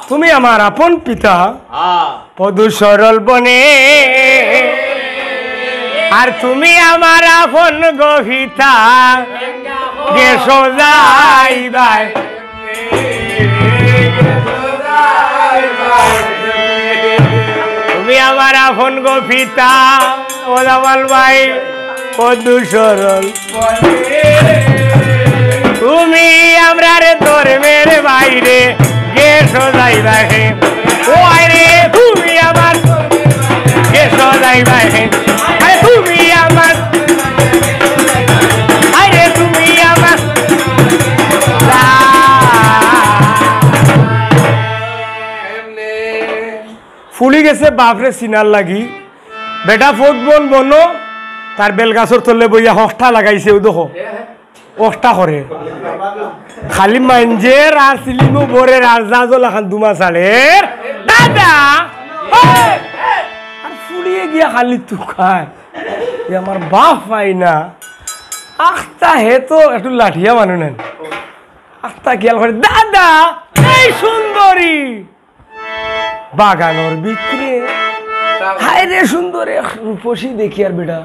তুমি আমার আপন পিতা পদু সরল বনে আর তুমি আমার আপন গহিতা গেছো যাইবাই তুমি আমার আপন গপিতা ও জামাল ভাই পদু সরল তুমি আমরা রে ধর্মের বাইরে গেছো যাইবাই ও আরে তুমি আমার গেছো যাইবাই আরে তুমি আমার আরে তুমি আমার ফুলি গেছে বাপরে সিনার লাগি বেটা ফুটবল বনো তার বেলগাছর তলে বইয়া হষ্টা লাগাইছে ও দেখো অষ্টা করে খালি মাঞ্জের আর সিলিমো বরের আর জাজল এখন দুমা সালের দাদা আর ফুলিয়ে গিয়া খালি তু খায় আমার বাপ পাই না আখতা হে তো একটু লাঠিয়া মানু নেন আখতা খেয়াল করে দাদা এই সুন্দরী বাগানোর বিক্রি হায় রে সুন্দরী রূপসী দেখি আর বেটা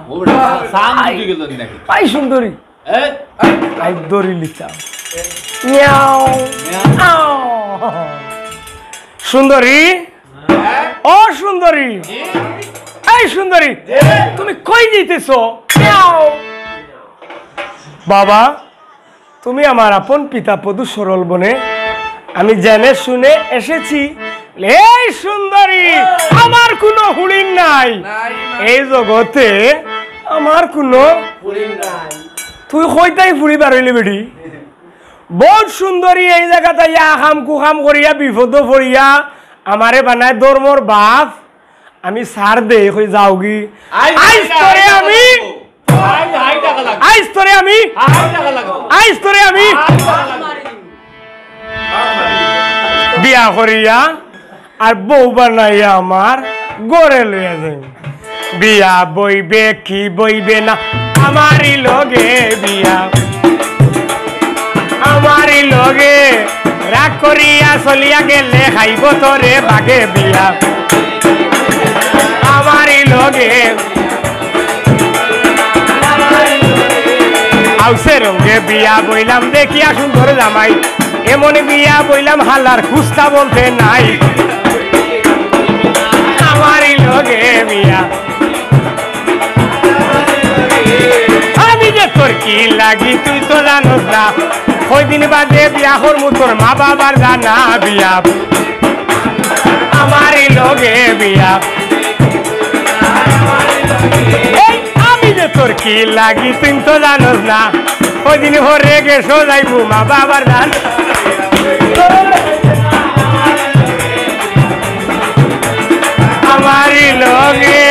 আই সুন্দরী আই দড়ি লিখা সুন্দরী ও সুন্দরী এই সুন্দরী তুমি কই যেতেছো বাবা তুমি আমার আপন পিতা পদু সরল বনে আমি জেনে শুনে এসেছি এই সুন্দরী আমার কোনো হুড়িন নাই এই জগতে আমার কোনো হুড়িন নাই তুই কইতাই ফুড়ি পারইলি বেটি বহুত সুন্দরী এই জায়গাতে আখাম কুখাম করিয়া বিপদ পড়িয়া আমারে বানায় ধর্মর বাপ আমি সার দে কই যাওগি আইস তোরে আমি আইস তোরে আমি আইস তোরে আমি বিয়া করিয়া আর বউ বানাইয়া আমার গড়ে লইয়া যাই বিয়া বইবে কি বইবে না আমারই লগে বিয়া আমারই লগে রাগ করিয়া চলিয়া গেলে খাইব তোরে বাগে বিয়া আমারই লগে আউসে রঙে বিয়া বইলাম দেখিয়া সুন্দর জামাই এমন বিয়া বইলাম হালার খুস্তা বলতে নাই আমারই লগে বিয়া আমি যে তোর কি লাগি তুই তো জানোস না ওই দিন বাদে বিয়া করমু তোর মা বাবার জানা বিয়া আমারই লগে বিয়া আমি যে তোর কি লাগি তুই তো জানোস না ওই দিন হরে গেছো যাইবু মা বাবার জান আমারই লগে